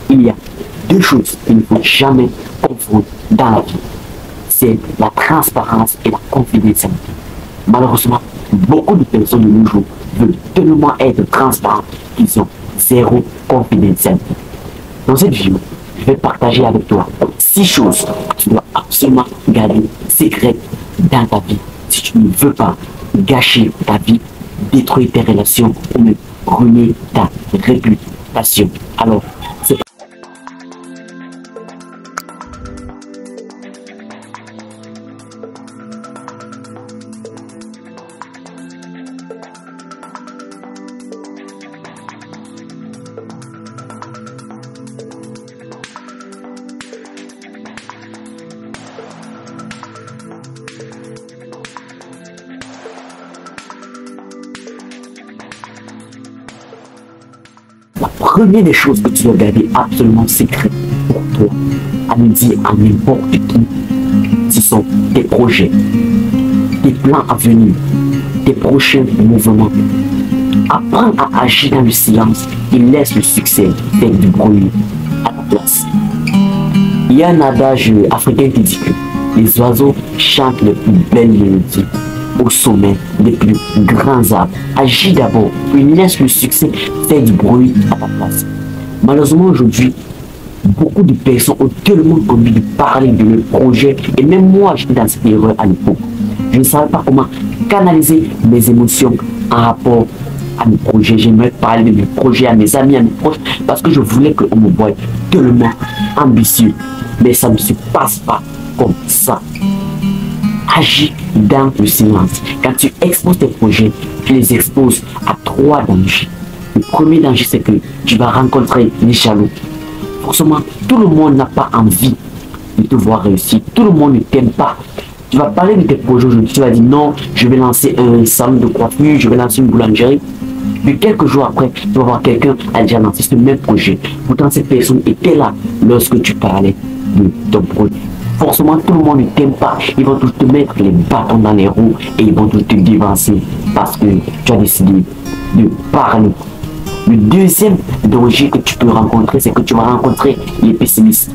il y a deux choses qu'il ne faut jamais confondre dans la vie. C'est la transparence et la confidentialité. Malheureusement, beaucoup de personnes de nos jours veulent tellement être transparents qu'ils ont zéro confidentialité. Dans cette vidéo, je vais partager avec toi 6 choses que tu dois absolument garder secrètes dans ta vie si tu ne veux pas gâcher ta vie, détruire tes relations ou même ruiner ta réputation. Alors, c'est la première des choses que tu dois garder absolument secrète pour toi, à ne dire à n'importe qui, ce sont tes projets, tes plans à venir, tes prochains mouvements. Apprends à agir dans le silence et laisse le succès faire du bruit à ta place. Il y a un adage africain qui dit que les oiseaux chantent les plus belles mélodies au sommet des plus grands arbres. Agis d'abord, puis laisse le succès faire du bruit à ta place. Malheureusement aujourd'hui, beaucoup de personnes ont tellement envie de parler de leur projet, et même moi j'étais dans cette erreur à l'époque. Je ne savais pas comment canaliser mes émotions en rapport à mes projets. J'aimerais parler de mes projets à mes amis, à mes proches, parce que je voulais qu'on me voie tellement ambitieux. Mais ça ne se passe pas comme ça. Agis dans le silence. Quand tu exposes tes projets, tu les exposes à 3 dangers. Le premier danger, c'est que tu vas rencontrer les jaloux. Forcément, tout le monde n'a pas envie de te voir réussir. Tout le monde ne t'aime pas. Tu vas parler de tes projets aujourd'hui. Tu vas dire non, je vais lancer un salon de coiffure, je vais lancer une boulangerie. Mais quelques jours après, tu vas voir quelqu'un a déjà lancé ce même projet. Pourtant, cette personne était là lorsque tu parlais de ton projet. Forcément, tout le monde ne t'aime pas. Ils vont tous te mettre les bâtons dans les roues et ils vont tous te dévancer parce que tu as décidé de parler. Le deuxième danger que tu peux rencontrer, c'est que tu vas rencontrer les pessimistes.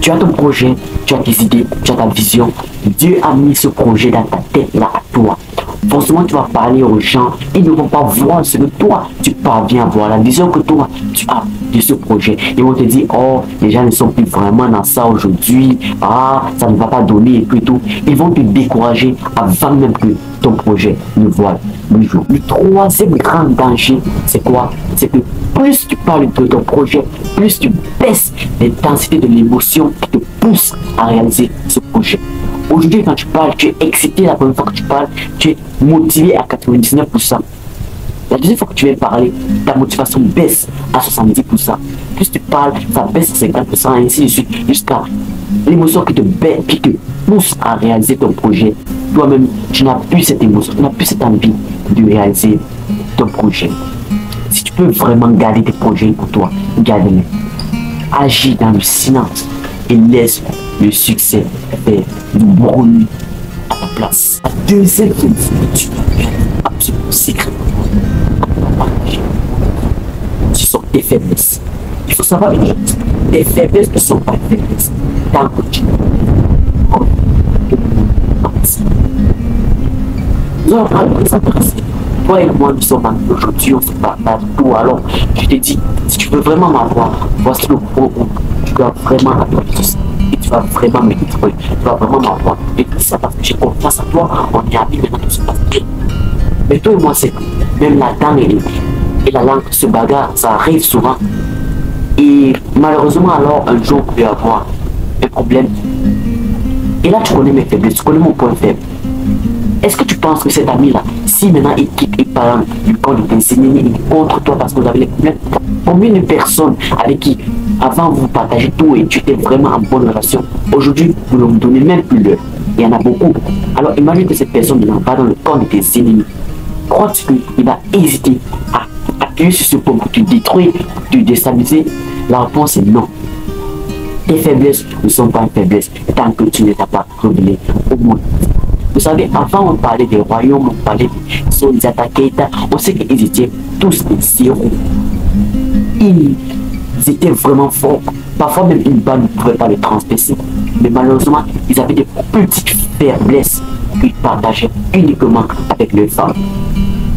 Tu as ton projet, tu as tes idées, tu as ta vision. Dieu a mis ce projet dans ta tête, là, à toi. Forcément, tu vas parler aux gens, ils ne vont pas voir ce que toi, tu parviens à voir, la vision que toi, tu as de ce projet. Ils vont te dire, oh, les gens ne sont plus vraiment dans ça aujourd'hui, ah, ça ne va pas donner et tout. Ils vont te décourager avant même que ton projet ne voie le jour. Le troisième grand danger, c'est quoi? C'est que plus tu parles de ton projet, plus tu baisses l'intensité de l'émotion qui te pousse à réaliser ce projet. Aujourd'hui, quand tu parles, tu es excité la première fois que tu parles, tu es motivé à 99%. La deuxième fois que tu viens parler, ta motivation baisse à 70%. Plus tu parles, ça baisse à 50%, et ainsi de suite, jusqu'à l'émotion qui te baisse, qui te pousse à réaliser ton projet. Toi-même, tu n'as plus cette émotion, tu n'as plus cette envie de réaliser ton projet. Si tu peux vraiment garder tes projets pour toi, garde-les. Agis dans le silence et laisse le succès faire du bruit à ta place. La deuxième chose que tu dois garder absolument secret, ce sont tes faiblesses. Il faut savoir une chose, tes faiblesses ne sont pas des faiblesses tant que tu nous allons parler de ça. Toi et moi, nous sommes aujourd'hui, on se partage tout. Alors, je te dis, si tu veux vraiment m'avoir, voici le point où tu dois vraiment avoir tout ça. Et tu vas vraiment me détruire. Tu vas vraiment m'avoir. Et tout ça parce que j'ai confiance en toi. On est amis maintenant, tout se passe bien. Mais toi et moi, c'est même la dent et la langue se bagarrent. Ça arrive souvent. Et malheureusement, alors, un jour, on peut avoir un problème. Et là, tu connais mes faiblesses, tu connais mon point faible. Est-ce que tu penses que cet ami-là, si maintenant il quitte et par exemple, du camp de t'enseigner, il est contre toi parce que vous avez les problèmes, combien de personnes avec qui avant vous partagez tout et tu étais vraiment en bonne relation, aujourd'hui vous ne vous donnez même plus l'heure? Il y en a beaucoup. Alors imagine que cette personne ne va pas dans le camp de tes ennemis. Crois-tu qu'il va hésiter à appuyer sur ce point pour te détruire, pour te déstabiliser? La réponse est non. Tes faiblesses ne sont pas une faiblesse tant que tu ne t'as pas révélé au monde. Vous savez, avant on parlait des royaumes, on parlait des Soldats Keita, on sait qu'ils étaient tous des zéros. Ils ils étaient vraiment forts. Parfois même une balle ne pouvait pas les transpercer. Mais malheureusement, ils avaient des petites faiblesses qu'ils partageaient uniquement avec leurs femmes.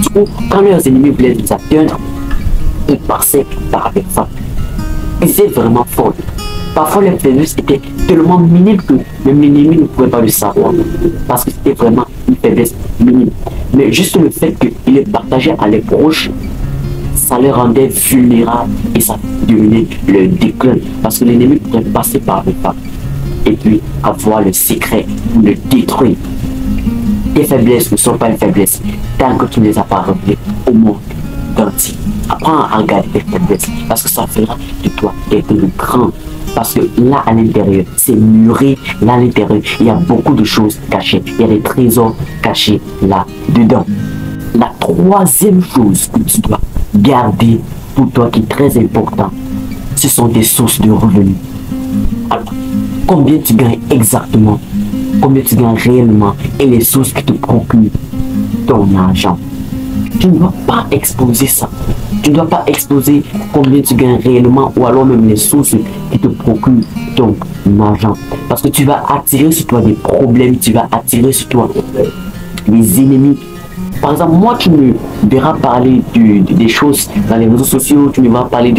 Du coup, quand leurs ennemis voulaient les atteindre, ils passaient par les femmes. Ils étaient vraiment forts. Parfois, les faiblesses étaient tellement minimes que même l'ennemi ne pouvait pas le savoir. Parce que c'était vraiment une faiblesse minime. Mais juste le fait qu'ils les partageaient à leurs proches, ça les rendait vulnérables et ça devenait le déclin. Parce que l'ennemi pourrait passer par les femmes et puis avoir le secret pour le détruire. Tes faiblesses ne sont pas une faiblesse tant que tu ne les as pas révélées au monde entier. Apprends à regarder tes faiblesses parce que ça fera de toi quelqu'un de grand. Parce que là à l'intérieur, c'est muré. Là à l'intérieur, il y a beaucoup de choses cachées. Il y a des trésors cachés là-dedans. La troisième chose que tu dois garder pour toi qui est très important, ce sont des sources de revenus. Alors, combien tu gagnes exactement, combien tu gagnes réellement et les sources qui te procurent ton argent. Tu ne dois pas exposer ça. Tu ne dois pas exposer combien tu gagnes réellement ou alors même les sources qui te procurent ton argent. Parce que tu vas attirer sur toi des problèmes, tu vas attirer sur toi des ennemis. Par exemple, moi, tu me verras parler des choses dans les réseaux sociaux, tu me verras parler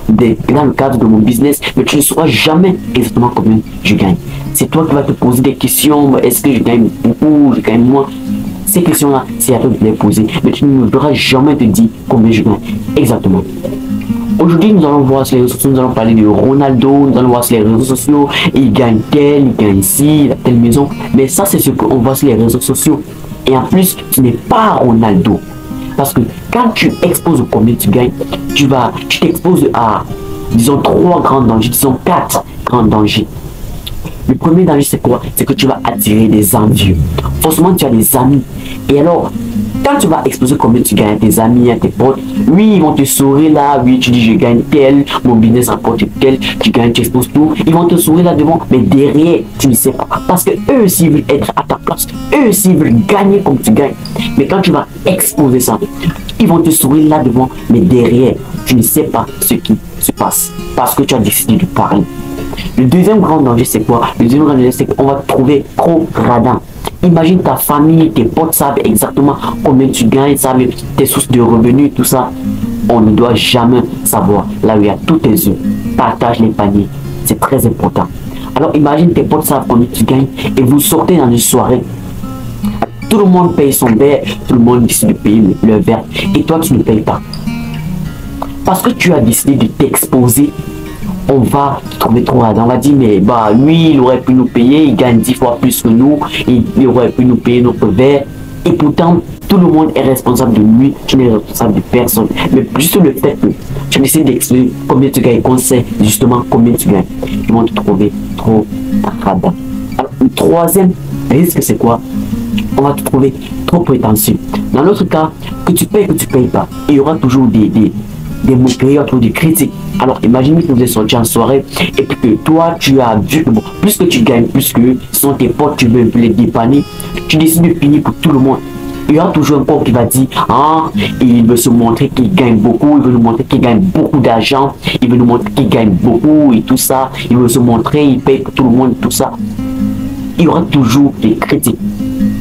dans le cadre de mon business, mais tu ne sauras jamais exactement combien je gagne. C'est toi qui vas te poser des questions, est-ce que je gagne beaucoup, je gagne moins? Ces questions-là, c'est à toi de les poser, mais tu ne verras jamais te dire combien je gagne exactement. Aujourd'hui, nous allons voir sur les réseaux sociaux, nous allons parler de Ronaldo, nous allons voir sur les réseaux sociaux, il gagne tel, il gagne ici, il a telle maison, mais ça c'est ce qu'on voit sur les réseaux sociaux. Et en plus, tu n'es pas Ronaldo. Parce que quand tu exposes combien tu gagnes, tu t'exposes à, disons, 3 grands dangers, disons 4 grands dangers. Le premier danger, c'est quoi? C'est que tu vas attirer des envieux. Forcément, tu as des amis. Et alors, quand tu vas exposer combien tu gagnes à tes amis, à tes potes, oui, ils vont te sourire là, oui, tu dis je gagne tel, mon business rapporte tel, tu gagnes, tu exposes tout. Ils vont te sourire là devant, mais derrière, tu ne sais pas. Parce que eux aussi veulent être à ta place, eux aussi veulent gagner comme tu gagnes. Mais quand tu vas exposer ça, ils vont te sourire là devant, mais derrière, tu ne sais pas ce qui se passe. Parce que tu as décidé de parler. Le deuxième grand danger, c'est quoi? Le deuxième grand danger, c'est qu'on va te trouver trop radin. Imagine ta famille, tes potes savent exactement combien tu gagnes, savent tes sources de revenus, tout ça. On ne doit jamais savoir là où il y a tous tes œufs. Partage les paniers, c'est très important. Alors imagine tes potes savent combien tu gagnes et vous sortez dans une soirée. Tout le monde paye son verre, tout le monde décide de payer le verre et toi tu ne payes pas. Parce que tu as décidé de t'exposer, on va trouver trop radin. On va dire, mais bah lui, il aurait pu nous payer, il gagne 10 fois plus que nous, il aurait pu nous payer notre verre. Et pourtant, tout le monde est responsable de lui, tu n'es responsable de personne. Mais juste le fait que tu essaies d'expliquer combien tu gagnes, qu'on sait justement combien tu gagnes, ils vont te trouver trop radin. Alors, le troisième risque, c'est quoi? On va te trouver trop prétentieux. Dans l'autre cas, que tu payes pas, il y aura toujours des moqueries, autour des critiques. Alors imagine que vous êtes sorti en soirée et puis que toi tu as vu que bon, plus que tu gagnes, plus que sont tes potes, tu veux un peu les dépanner, tu décides de finir pour tout le monde. Il y aura toujours un pote qui va dire, ah, il veut se montrer qu'il gagne beaucoup, il veut nous montrer qu'il gagne beaucoup d'argent, il veut nous montrer qu'il gagne beaucoup et tout ça, il veut se montrer, il paye pour tout le monde, tout ça. Il y aura toujours des critiques.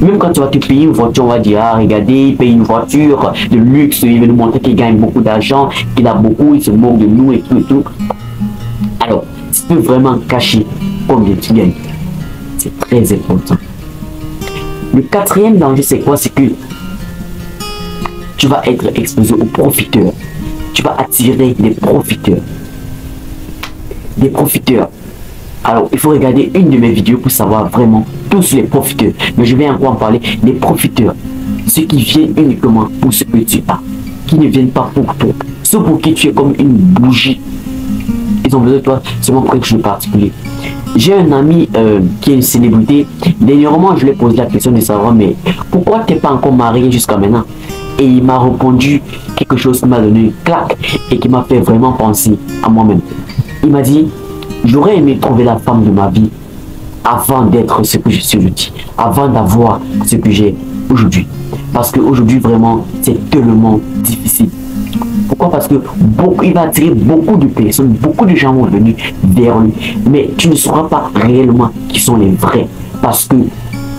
Même quand tu vas te payer une voiture, on va dire, ah, regardez, il paye une voiture de luxe, il veut nous montrer qu'il gagne beaucoup d'argent, qu'il a beaucoup, il se moque de nous et tout et tout. Alors, tu peux vraiment cacher combien tu gagnes. C'est très important. Le quatrième danger, c'est quoi? C'est que tu vas être exposé aux profiteurs. Tu vas attirer des profiteurs. Des profiteurs. Alors, il faut regarder une de mes vidéos pour savoir vraiment tous les profiteurs. Mais je vais encore en parler des profiteurs. Ceux qui viennent uniquement pour ce que tu as. Qui ne viennent pas pour toi. Ceux pour qui tu es comme une bougie. Ils ont besoin de toi seulement pour quelque chose de particulier. J'ai un ami qui est une célébrité. Dernièrement, je lui ai posé la question de savoir, mais pourquoi tu n'es pas encore marié jusqu'à maintenant? Et il m'a répondu quelque chose qui m'a donné une claque et qui m'a fait vraiment penser à moi-même. Il m'a dit, j'aurais aimé trouver la femme de ma vie avant d'être ce que je suis aujourd'hui, avant d'avoir ce que j'ai aujourd'hui. Parce qu'aujourd'hui, vraiment, c'est tellement difficile. Pourquoi? Parce que il va attirer beaucoup de personnes, beaucoup de gens vont venir vers lui. Mais tu ne sauras pas réellement qui sont les vrais. Parce que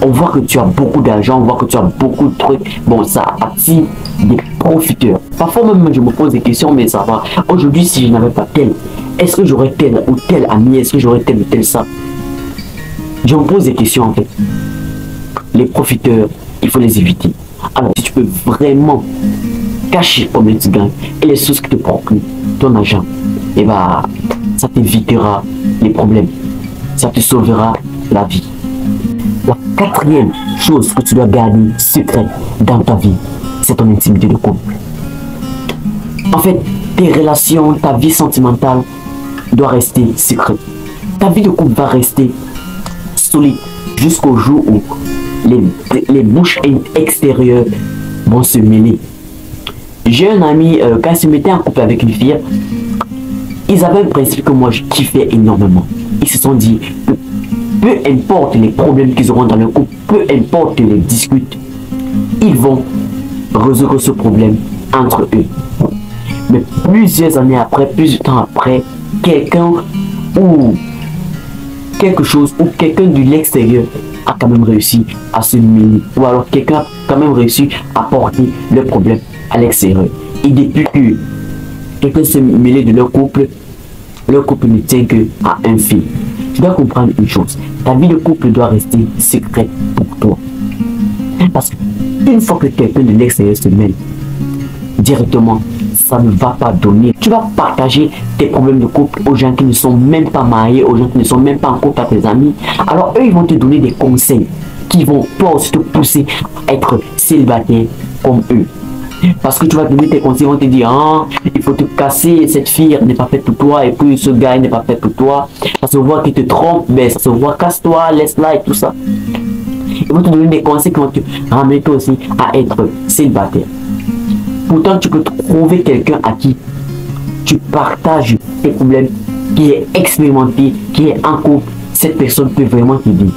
on voit que tu as beaucoup d'argent, on voit que tu as beaucoup de trucs. Bon, ça attire des profiteurs. Parfois même, je me pose des questions, mais ça va. Aujourd'hui, si je n'avais pas tel, est-ce que j'aurais tel ou tel ami? Est-ce que j'aurais tel ou tel ça? Je me pose des questions en fait. Les profiteurs, il faut les éviter. Alors, si tu peux vraiment cacher combien tu gagnes et les choses qui te procurent ton argent, et bah, ça t'évitera les problèmes. Ça te sauvera la vie. La quatrième chose que tu dois garder secrète dans ta vie, c'est ton intimité de couple. En fait, tes relations, ta vie sentimentale doit rester secrète. Ta vie de couple va rester solide jusqu'au jour où les bouches extérieures vont se mêler. J'ai un ami, quand il se mettait en couple avec une fille, ils avaient un principe que moi je kiffais énormément. Ils se sont dit que peu importe les problèmes qu'ils auront dans le couple, peu importe les disputes, ils vont résoudre ce problème entre eux. Mais plusieurs années après, plusieurs temps après, quelqu'un ou quelque chose ou quelqu'un de l'extérieur a quand même réussi à se mêler. Ou alors quelqu'un a quand même réussi à porter le problème à l'extérieur. Et depuis que quelqu'un s'est mêlé de leur couple ne tient que à un fil. Tu dois comprendre une chose. Ta vie de couple doit rester secrète pour toi. Parce qu'une fois que quelqu'un de l'extérieur se mêle, directement, ça ne va pas donner. Tu vas partager tes problèmes de couple aux gens qui ne sont même pas mariés, aux gens qui ne sont même pas en couple, à tes amis. Alors eux, ils vont te donner des conseils qui vont pas aussi te pousser à être célibataire comme eux. Parce que tu vas donner tes conseils, ils vont te dire, ah, il faut te casser, cette fille n'est pas faite pour toi, et puis ce gars n'est pas fait pour toi. Ça se voit qu'il te trompe, mais ça se voit, casse-toi, laisse-la et tout ça. Ils vont te donner des conseils qui vont te ramener toi aussi à être célibataire. Pourtant, tu peux trouver quelqu'un à qui tu partages tes problèmes, qui est expérimenté, qui est en couple. Cette personne peut vraiment t'aider.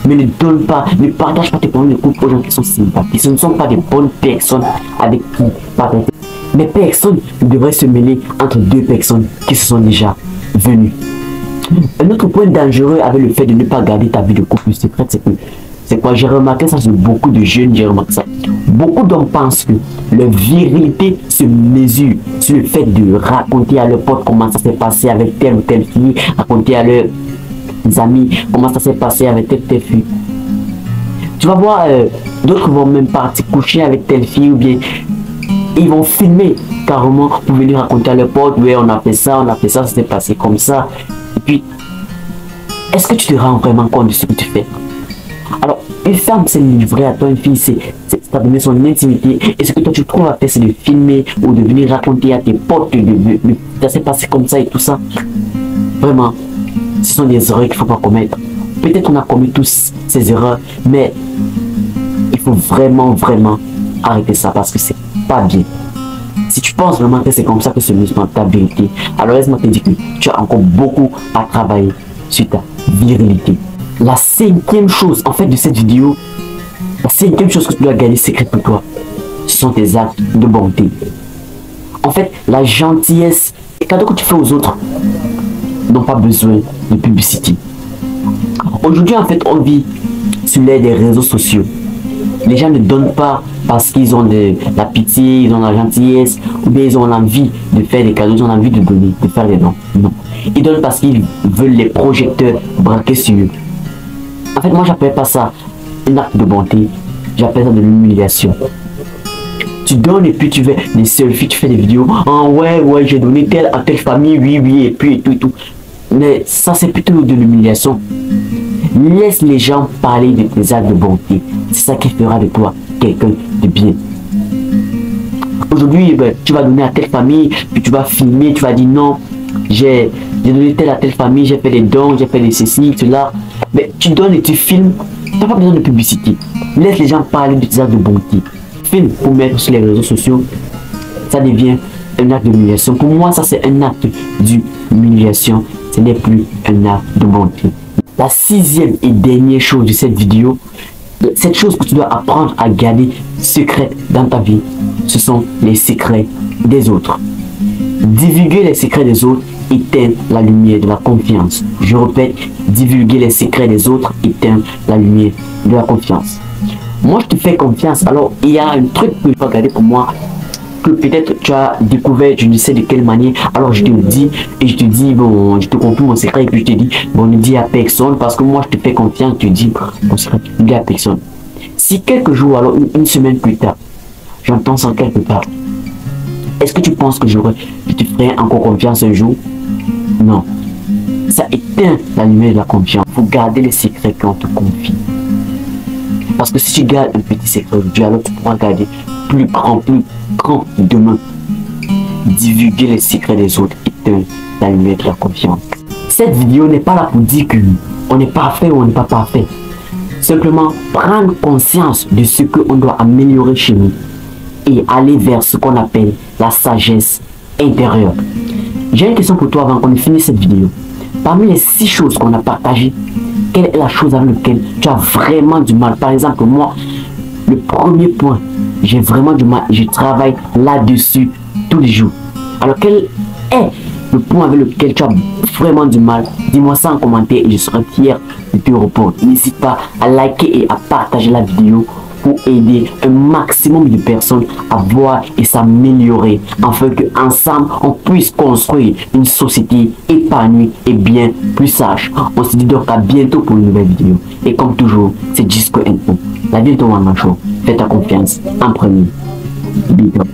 Mais ne donne pas, ne partage pas tes problèmes de couple aux gens qui sont célibataires. Ce ne sont pas des bonnes personnes avec qui partager. Mais personne ne devrait se mêler entre deux personnes qui se sont déjà venues. Un autre point dangereux avec le fait de ne pas garder ta vie de couple secrète, c'est quoi? J'ai remarqué ça sur beaucoup de jeunes, j'ai remarqué ça. Beaucoup d'hommes pensent que leur virilité se mesure sur le fait de raconter à leurs potes comment ça s'est passé avec telle ou telle fille, raconter à leurs amis comment ça s'est passé avec telle fille. Tu vas voir, d'autres vont même partir coucher avec telle fille ou bien ils vont filmer carrément pour venir raconter à leurs potes, ouais, on a fait ça, ça s'est passé comme ça. Et puis, est-ce que tu te rends vraiment compte de ce que tu fais? Alors, une femme s'est livrée à toi, une fille c'est t'a donné son intimité, et ce que toi tu trouves à faire, c'est de filmer ou de venir raconter à tes potes ça s'est passé comme ça et tout ça. Vraiment, ce sont des erreurs qu'il ne faut pas commettre. Peut-être on a commis tous ces erreurs, mais il faut vraiment arrêter ça parce que c'est pas bien. Si tu penses vraiment que c'est comme ça que se mesure ta vérité, alors laisse-moi te dire que tu as encore beaucoup à travailler sur ta virilité. La cinquième chose, en fait, de cette vidéo, la cinquième chose que tu dois garder secrète pour toi, ce sont tes actes de bonté. En fait, la gentillesse, les cadeaux que tu fais aux autres n'ont pas besoin de publicité. Aujourd'hui, en fait, on vit sur l'ère des réseaux sociaux. Les gens ne donnent pas parce qu'ils ont de la pitié, ils ont de la gentillesse, ou bien ils ont l'envie de faire des cadeaux, ils ont envie de donner, de faire des dons. Non. Ils donnent parce qu'ils veulent les projecteurs braqués sur eux. En fait, moi, j'appelle pas ça un acte de bonté, j'appelle ça de l'humiliation. Tu donnes et puis tu fais des selfies, tu fais des vidéos. Ah ouais, j'ai donné telle à telle famille, oui, et puis et tout. Mais ça, c'est plutôt de l'humiliation. Laisse les gens parler de tes actes de bonté. C'est ça qui fera de toi quelqu'un de bien. Aujourd'hui, ben, tu vas donner à telle famille, puis tu vas filmer, tu vas dire non, j'ai donné telle à telle famille, j'ai fait des dons, j'ai fait des ceci, cela. Mais tu donnes et tu filmes, tu n'as pas besoin de publicité. Laisse les gens parler de tes actes de bonté. Filme pour mettre sur les réseaux sociaux, ça devient un acte d'humiliation. Pour moi, ça c'est un acte d'humiliation. Ce n'est plus un acte de bonté. La sixième et dernière chose de cette vidéo, Cette chose que tu dois apprendre à garder secrète dans ta vie, ce sont les secrets des autres. Divulguer les secrets des autres éteint la lumière de la confiance. Je répète, divulguer les secrets des autres éteint la lumière de la confiance. Moi, je te fais confiance. Alors, il y a un truc que je peux regarder pour moi, que peut-être tu as découvert, je ne sais de quelle manière. Alors, je te le dis et je te dis, bon, je te confie mon secret et puis je te dis, bon, ne dis à personne parce que moi, je te fais confiance. Je te dis, mon secret, ne dis à personne. Si quelques jours, alors une semaine plus tard, j'entends ça quelque part, est-ce que tu penses que je te ferai encore confiance un jour? Non. Ça éteint la lumière de la confiance. Il faut garder les secrets qu'on te confie. Parce que si tu gardes un petit secret aujourd'hui, alors tu pourras garder plus grand demain. Divulguer les secrets des autres éteint la lumière de la confiance. Cette vidéo n'est pas là pour dire qu'on est parfait ou on n'est pas parfait. Simplement prendre conscience de ce qu'on doit améliorer chez nous et aller vers ce qu'on appelle la sagesse intérieure. J'ai une question pour toi avant qu'on ait fini cette vidéo. Parmi les 6 choses qu'on a partagées, quelle est la chose avec laquelle tu as vraiment du mal? Par exemple, moi, le premier point, j'ai vraiment du mal, je travaille là-dessus tous les jours. Alors, quel est le point avec lequel tu as vraiment du mal? Dis-moi ça en commentaire et je serai fier de te répondre. N'hésite pas à liker et à partager la vidéo pour aider un maximum de personnes à voir et s'améliorer afin qu'ensemble on puisse construire une société épanouie et bien plus sage. On se dit donc à bientôt pour une nouvelle vidéo. Et comme toujours, c'est Gisco Info. La vie de ton show. Fais ta confiance en premier. Big up.